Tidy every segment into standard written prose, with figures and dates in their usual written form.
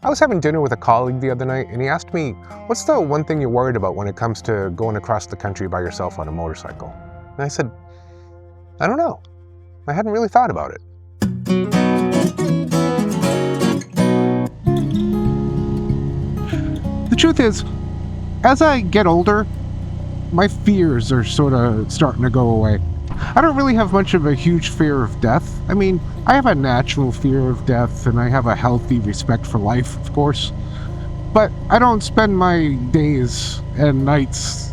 I was having dinner with a colleague the other night, and he asked me, what's the one thing you're worried about when it comes to going across the country by yourself on a motorcycle? And I said, I don't know. I hadn't really thought about it. The truth is, as I get older, my fears are sort of starting to go away. I don't really have much of a huge fear of death. I mean, I have a natural fear of death, and I have a healthy respect for life, of course. But I don't spend my days and nights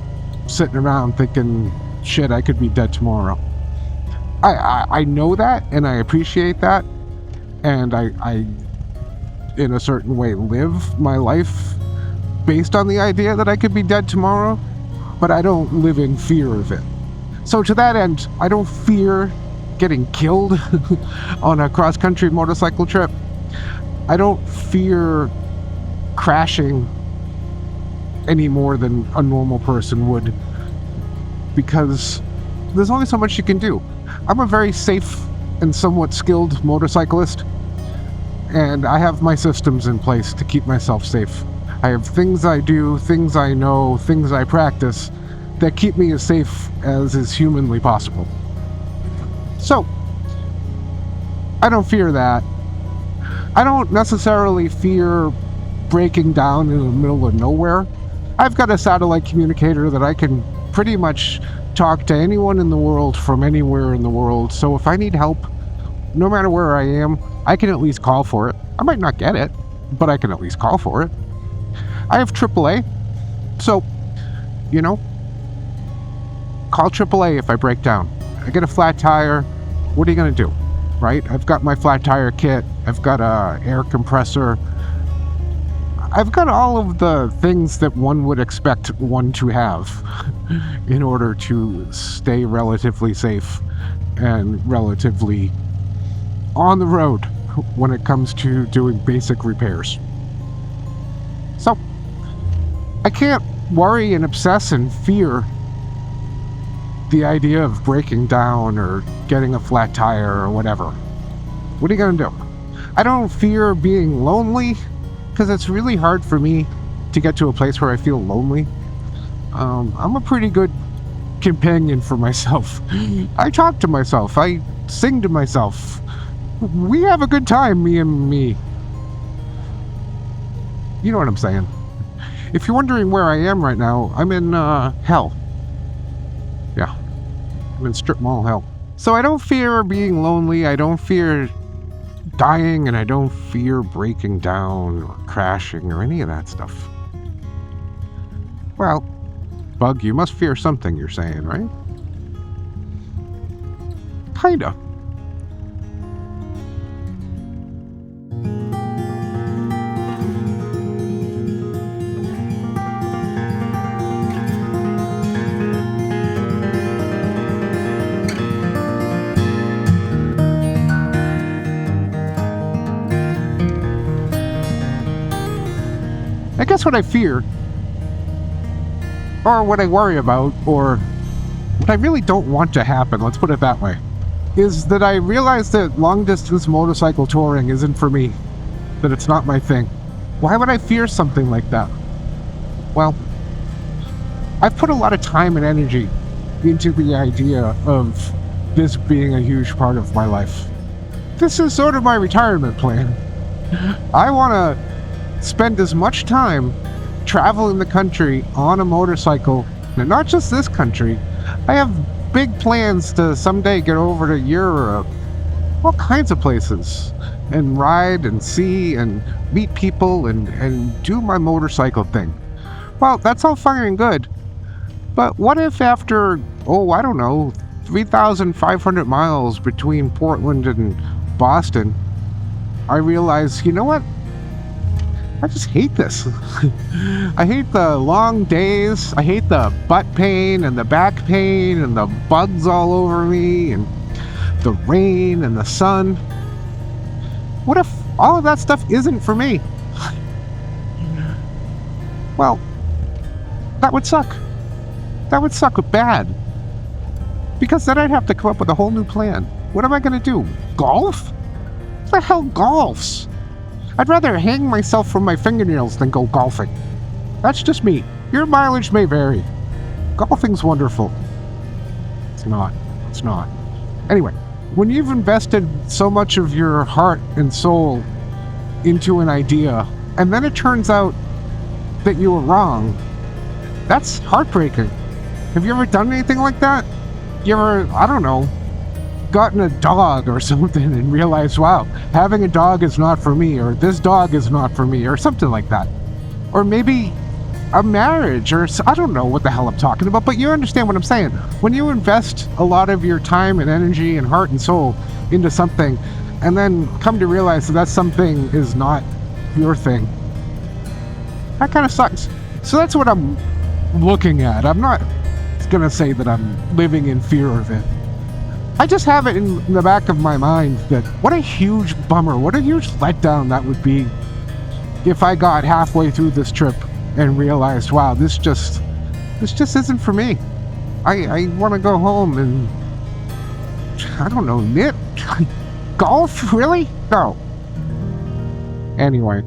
sitting around thinking, shit, I could be dead tomorrow. I know that, and I appreciate that, and I, in a certain way, live my life based on the idea that I could be dead tomorrow, but I don't live in fear of it. So to that end, I don't fear getting killed on a cross-country motorcycle trip. I don't fear crashing any more than a normal person would, because there's only so much you can do. I'm a very safe and somewhat skilled motorcyclist, and I have my systems in place to keep myself safe. I have things I do, things I know, things I practice that keep me as safe as is humanly possible. So, I don't fear that. I don't necessarily fear breaking down in the middle of nowhere. I've got a satellite communicator that I can pretty much talk to anyone in the world from anywhere in the world, so if I need help, no matter where I am, I can at least call for it. I might not get it, but I can at least call for it. I have AAA, so, call AAA if I break down. I get a flat tire, what are you going to do, right? I've got my flat tire kit, I've got a air compressor, I've got all of the things that one would expect one to have in order to stay relatively safe and relatively on the road when it comes to doing basic repairs. So, I can't worry and obsess and fear the idea of breaking down or getting a flat tire or whatever. What are you gonna do? I don't fear being lonely, because it's really hard for me to get to a place where I feel lonely. I'm a pretty good companion for myself. I talk to myself, I sing to myself. We have a good time, me and me. You know what I'm saying. If you're wondering where I am right now, I'm in hell. Yeah, I'm in strip mall hell. So I don't fear being lonely, I don't fear dying, and I don't fear breaking down or crashing or any of that stuff. Well, Bug, you must fear something, you're saying, right? Kinda. I guess what I fear, or what I worry about, or what I really don't want to happen, let's put it that way, is that I realize that long-distance motorcycle touring isn't for me, that it's not my thing. Why would I fear something like that? Well, I've put a lot of time and energy into the idea of this being a huge part of my life. This is sort of my retirement plan. I want to spend as much time traveling the country on a motorcycle, and not just this country. I have big plans to someday get over to Europe, all kinds of places, and ride and see and meet people and do my motorcycle thing. Well, that's all fine and good, but what if after, 3,500 miles between Portland and Boston, I realize, you know what? I just hate this. I hate the long days. I hate the butt pain and the back pain and the bugs all over me and the rain and the sun. What if all of that stuff isn't for me? Well, that would suck. That would suck bad. Because then I'd have to come up with a whole new plan. What am I going to do? Golf? What the hell golfs? I'd rather hang myself from my fingernails than go golfing. That's just me. Your mileage may vary. Golfing's wonderful. It's not. It's not. Anyway, when you've invested so much of your heart and soul into an idea, and then it turns out that you were wrong, that's heartbreaking. Have you ever done anything like that? You ever, I don't know, gotten a dog or something and realized, wow, having a dog is not for me, or this dog is not for me, or something like that? Or maybe a marriage, or I don't know what the hell I'm talking about, but you understand what I'm saying. When you invest a lot of your time and energy and heart and soul into something, and then come to realize that something is not your thing, that kind of sucks. So that's what I'm looking at. I'm not gonna say that I'm living in fear of it. I just have it in the back of my mind that what a huge bummer, what a huge letdown that would be if I got halfway through this trip and realized, wow, this just isn't for me. I want to go home and, I don't know, knit? Golf? Really? No. Anyway.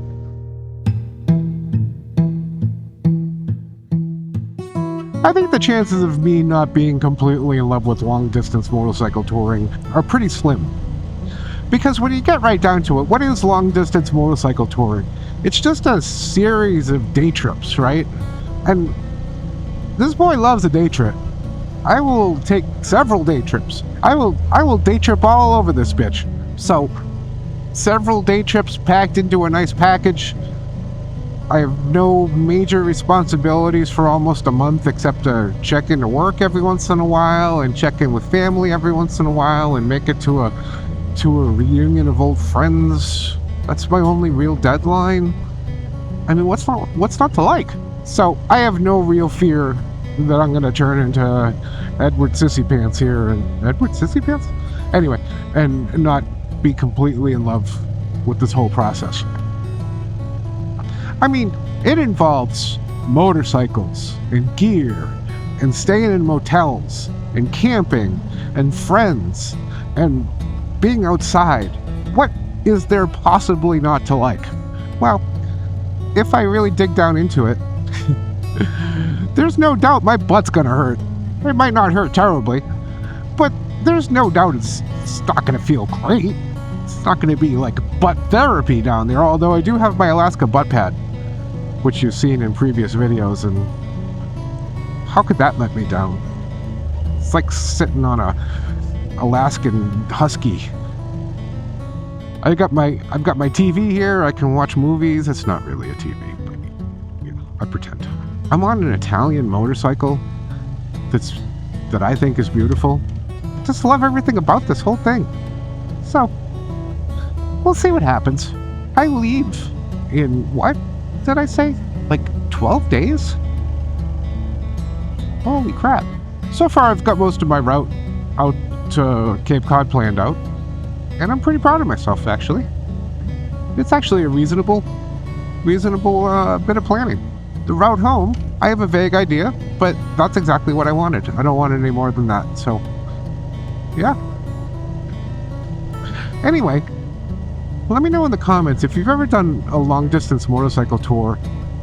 I think the chances of me not being completely in love with long-distance motorcycle touring are pretty slim. Because when you get right down to it, what is long-distance motorcycle touring? It's just a series of day trips, right? And this boy loves a day trip. I will take several day trips. I will day trip all over this bitch. So, several day trips packed into a nice package. I have no major responsibilities for almost a month except to check into work every once in a while and check in with family every once in a while and make it to a reunion of old friends. That's my only real deadline. I mean, what's not to like? So I have no real fear that I'm gonna turn into Edward Sissy Pants here and Edward Sissy Pants? Anyway, and not be completely in love with this whole process. I mean, it involves motorcycles and gear and staying in motels and camping and friends and being outside. What is there possibly not to like? Well, if I really dig down into it, there's no doubt my butt's gonna hurt. It might not hurt terribly, but there's no doubt it's not gonna feel great. It's not gonna be like butt therapy down there, although I do have my Alaska butt pad, which you've seen in previous videos, and how could that let me down? It's like sitting on a Alaskan husky. I've got my TV here. I can watch movies. It's not really a TV, but I pretend. I'm on an Italian motorcycle that I think is beautiful. I just love everything about this whole thing. So we'll see what happens. I leave in, what did I say? Like 12 days? Holy crap. So far I've got most of my route out to Cape Cod planned out, and I'm pretty proud of myself, actually. It's actually a reasonable bit of planning. The route home, I have a vague idea, but that's exactly what I wanted. I don't want any more than that, so yeah. Anyway, let me know in the comments if you've ever done a long-distance motorcycle tour,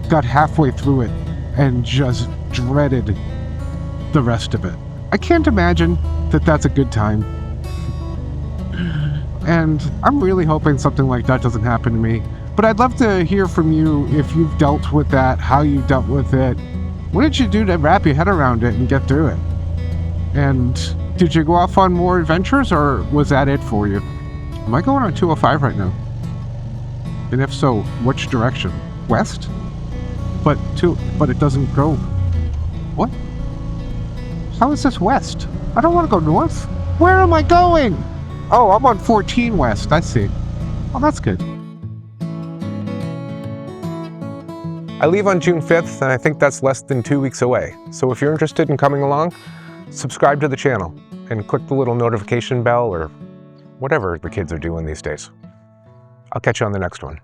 got halfway through it, and just dreaded the rest of it. I can't imagine that that's a good time. And I'm really hoping something like that doesn't happen to me. But I'd love to hear from you if you've dealt with that, how you dealt with it. What did you do to wrap your head around it and get through it? And did you go off on more adventures, or was that it for you? Am I going on 205 right now? And if so, which direction? West? But it doesn't go. What? How is this west? I don't want to go north. Where am I going? Oh, I'm on 14 west. I see. Oh, that's good. I leave on June 5th, and I think that's less than 2 weeks away. So if you're interested in coming along, subscribe to the channel and click the little notification bell or whatever the kids are doing these days. I'll catch you on the next one.